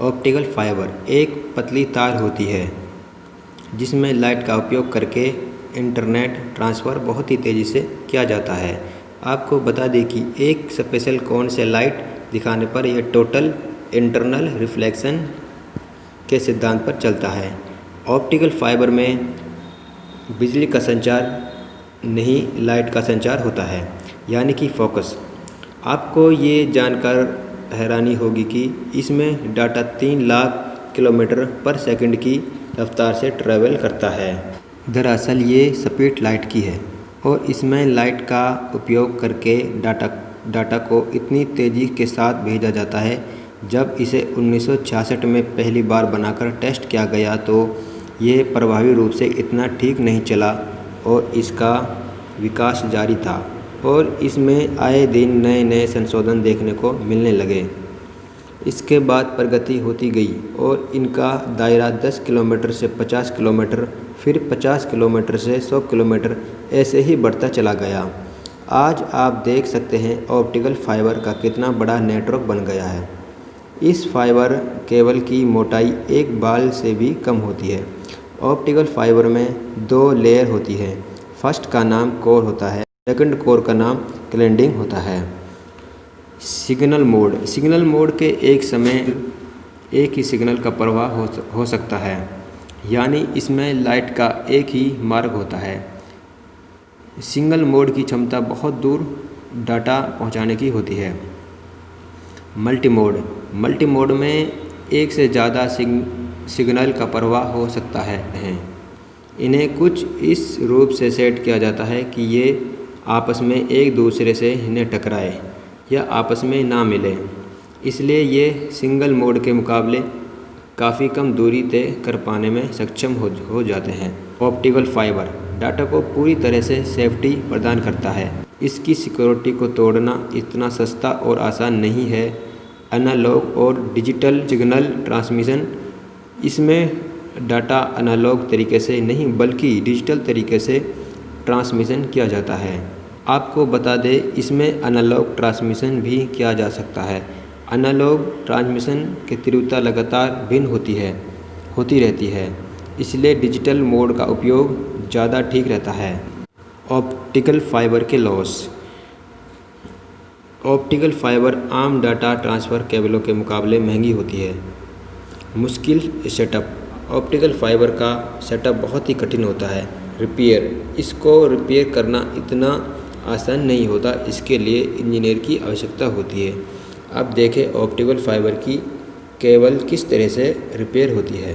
Optical fibre एक पतली तार होती है जिसमें लाइट का उपयोग करके इंटरनेट ट्रांसफ़र बहुत ही तेज़ी से किया जाता है। आपको बता दें कि एक स्पेशल कोन से लाइट दिखाने पर यह टोटल इंटरनल रिफ्लेक्शन के सिद्धांत पर चलता है। ऑप्टिकल फाइबर में बिजली का संचार नहीं, लाइट का संचार होता है, यानी कि फोकस। आपको ये जानकर हैरानी होगी कि इसमें डाटा 3 लाख किलोमीटर पर सेकंड की रफ्तार से ट्रैवल करता है। दरअसल ये स्पीड लाइट की है और इसमें लाइट का उपयोग करके डाटा को इतनी तेज़ी के साथ भेजा जाता है। जब इसे 1966 में पहली बार बनाकर टेस्ट किया गया तो ये प्रभावी रूप से इतना ठीक नहीं चला और इसका विकास जारी था और इसमें आए दिन नए नए संशोधन देखने को मिलने लगे। इसके बाद प्रगति होती गई और इनका दायरा 10 किलोमीटर से 50 किलोमीटर, फिर 50 किलोमीटर से 100 किलोमीटर ऐसे ही बढ़ता चला गया। आज आप देख सकते हैं ऑप्टिकल फाइबर का कितना बड़ा नेटवर्क बन गया है। इस फाइबर केबल की मोटाई एक बाल से भी कम होती है। ऑप्टिकल फाइबर में 2 लेयर होती है। फर्स्ट का नाम कोर होता है, सेकंड कोर का नाम क्लैडिंग होता है। सिग्नल मोड के एक समय एक ही सिग्नल का प्रवाह हो सकता है, यानी इसमें लाइट का एक ही मार्ग होता है। सिंगल मोड की क्षमता बहुत दूर डाटा पहुंचाने की होती है। मल्टी मोड में एक से ज़्यादा सिग्नल का प्रवाह हो सकता है। इन्हें कुछ इस रूप से सेट किया जाता है कि ये आपस में एक दूसरे से न टकराए या आपस में ना मिले, इसलिए ये सिंगल मोड के मुकाबले काफ़ी कम दूरी तय कर पाने में सक्षम हो जाते हैं। ऑप्टिकल फाइबर डाटा को पूरी तरह से सेफ्टी प्रदान करता है। इसकी सिक्योरिटी को तोड़ना इतना सस्ता और आसान नहीं है। एनालॉग और डिजिटल सिग्नल ट्रांसमिशन, इसमें डाटा एनालॉग तरीके से नहीं बल्कि डिजिटल तरीके से ट्रांसमिशन किया जाता है। आपको बता दें, इसमें एनालॉग ट्रांसमिशन भी किया जा सकता है। एनालॉग ट्रांसमिशन की तीव्रता लगातार भिन्न होती रहती है, इसलिए डिजिटल मोड का उपयोग ज़्यादा ठीक रहता है। ऑप्टिकल फाइबर के लॉस। ऑप्टिकल फाइबर आम डाटा ट्रांसफ़र केबलों के मुकाबले महंगी होती है। मुश्किल सेटअप। ऑप्टिकल फाइबर का सेटअप बहुत ही कठिन होता है। इसको रिपेयर करना इतना आसान नहीं होता, इसके लिए इंजीनियर की आवश्यकता होती है। अब देखें ऑप्टिकल फाइबर की केबल किस तरह से रिपेयर होती है।